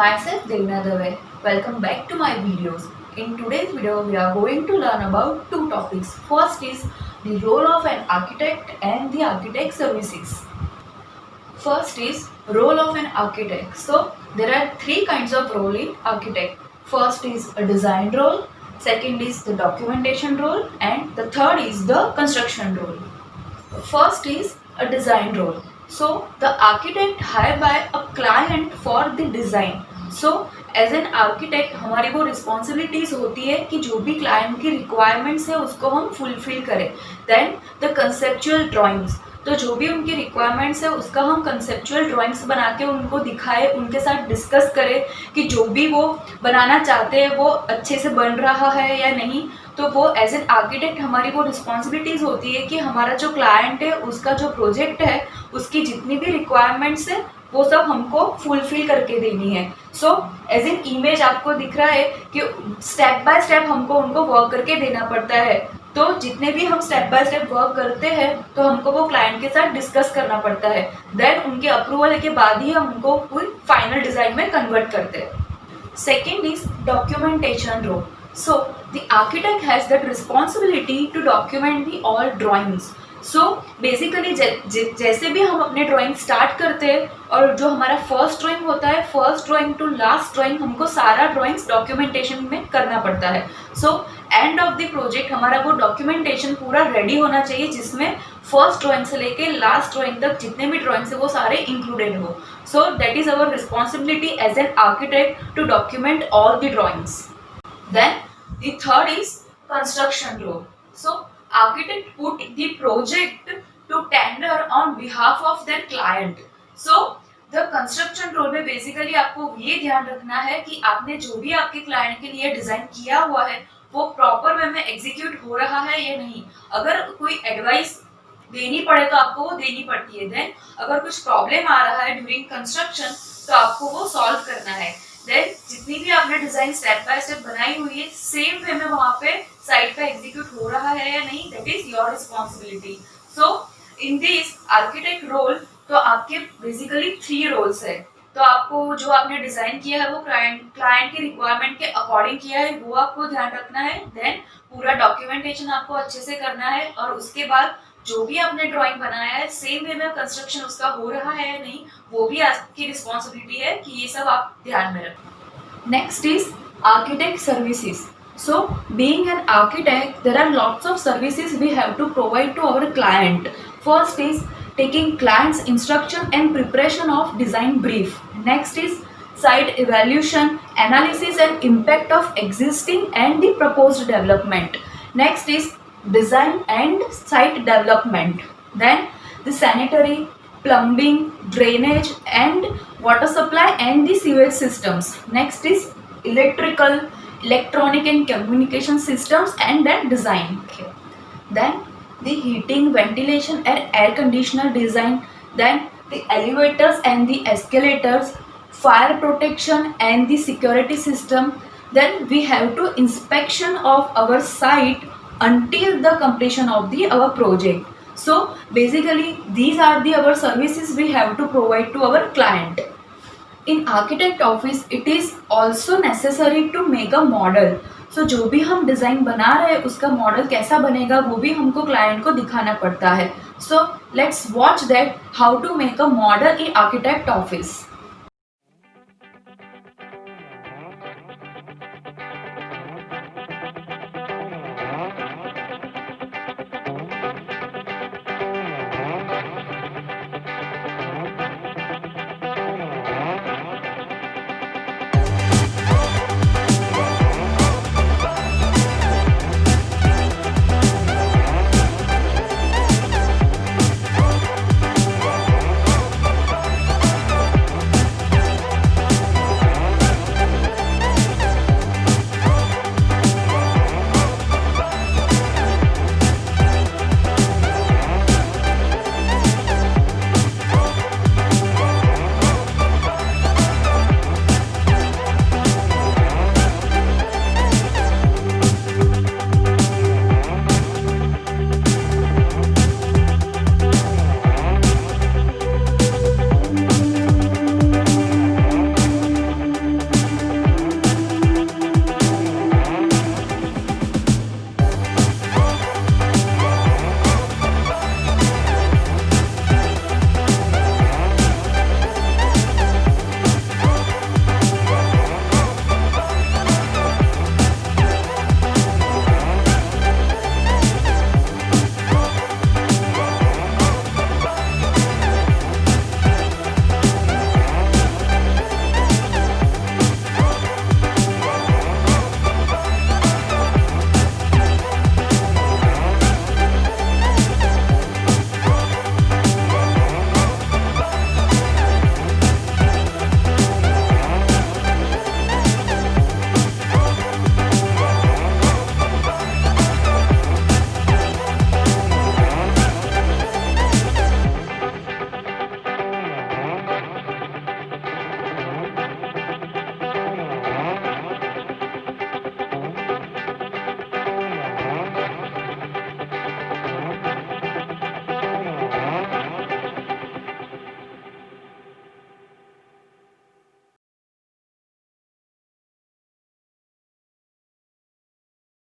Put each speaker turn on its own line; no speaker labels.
Myself Devna Dave. Welcome back to my videos. In today's video, we are going to learn about two topics. First is the role of an architect and the architect services. First is role of an architect. So there are three kinds of role in architect. First is a design role, second is the documentation role, and the third is the construction role. First is a design role. So the architect hire by a client for the design. So as an architect हमारी वो responsibilities होती है कि जो भी client की requirements है उसको हम फुलफिल करें. देन द कंसेप्चुअल ड्राइंग्स, तो जो भी उनकी रिक्वायरमेंट्स है उसका हम कंसेप्चुअल ड्राइंग्स बना के उनको दिखाएं, उनके साथ डिस्कस करें कि जो भी वो बनाना चाहते हैं वो अच्छे से बन रहा है या नहीं. तो वो एज एन आर्किटेक्ट हमारी वो रिस्पॉन्सिबिलिटीज़ होती है कि हमारा जो क्लाइंट है उसका जो प्रोजेक्ट है उसकी जितनी भी रिक्वायरमेंट्स है वो सब हमको फुलफिल करके देनी है. सो एज एन इमेज आपको दिख रहा है कि स्टेप बाय स्टेप हमको उनको वर्क करके देना पड़ता है. तो जितने भी हम स्टेप बाय स्टेप वर्क करते हैं तो हमको वो क्लाइंट के साथ डिस्कस करना पड़ता है. देन उनके अप्रूवल के बाद ही हम उनको पूरी फाइनल डिज़ाइन में कन्वर्ट करते हैं. Second is documentation role. So the architect has that responsibility to document the all drawings. So basically जैसे भी हम अपने ड्राइंग स्टार्ट करते हैं और जो हमारा फर्स्ट ड्राइंग होता है, first drawing to last drawing हमको सारा ड्राइंग्स डॉक्यूमेंटेशन में करना पड़ता है. So end of the project हमारा वो डॉक्यूमेंटेशन पूरा रेडी होना चाहिए जिसमें फर्स्ट ड्राइंग से लेके लास्ट ड्राइंग तक जितने भी ड्राइंग्स है वो सारे इंक्लूडेड हो. So that is our responsibility as an architect to document all the drawings. Then the third is construction role. So architect put the project to tender on behalf of their client. So the construction role में basically आपको ये ध्यान रखना है कि आपने जो भी आपके क्लाइंट के लिए डिजाइन किया हुआ है वो प्रॉपर वे में एग्जीक्यूट हो रहा है या नहीं. अगर कोई एडवाइस देनी पड़े तो आपको वो देनी पड़ती है. देन अगर कुछ प्रॉब्लम आ रहा है ड्यूरिंग कंस्ट्रक्शन तो आपको वो सॉल्व करना है. देन जितनी भी आपने डिजाइन स्टेप बाय स्टेप बनाई हुई है सेम वे में वहाँ पे साइट पे एग्जीक्यूट हो रहा है या नहीं, that is your responsibility. So in this architect role तो आपके बेसिकली 3 रोल्स है. तो आपको जो आपने डिजाइन किया है वो क्लाइंट की रिक्वायरमेंट के अकॉर्डिंग किया है वो आपको ध्यान रखना है. देन पूरा डॉक्यूमेंटेशन आपको अच्छे से करना है और उसके बाद जो भी आपने ड्राइंग बनाया है सेम वे में कंस्ट्रक्शन उसका हो रहा है या नहीं वो भी आपकी रिस्पॉन्सिबिलिटी है कि ये सब आप ध्यान में रखें. Next is architect services. So being an architect there are lots of services we have to provide to our client. First is taking client's instruction and preparation of design brief. Next is site evaluation, analysis and impact of existing and the proposed development. Next is design and site development. Then the sanitary, plumbing, drainage and water supply and the sewage systems. Next is electrical, electronic and communication systems and then design. Okay. Then the heating, ventilation and air conditioner design. Then the elevators and the escalators, fire protection and the security system. Then we have to inspection of our site until the completion of our project. So basically these are our services we have to provide to our client. In architect office it is also necessary to make a model. सो जो भी हम design बना रहे हैं उसका model कैसा बनेगा वो भी हमको क्लाइंट को दिखाना पड़ता है. So let's watch that how to make a model in architect office.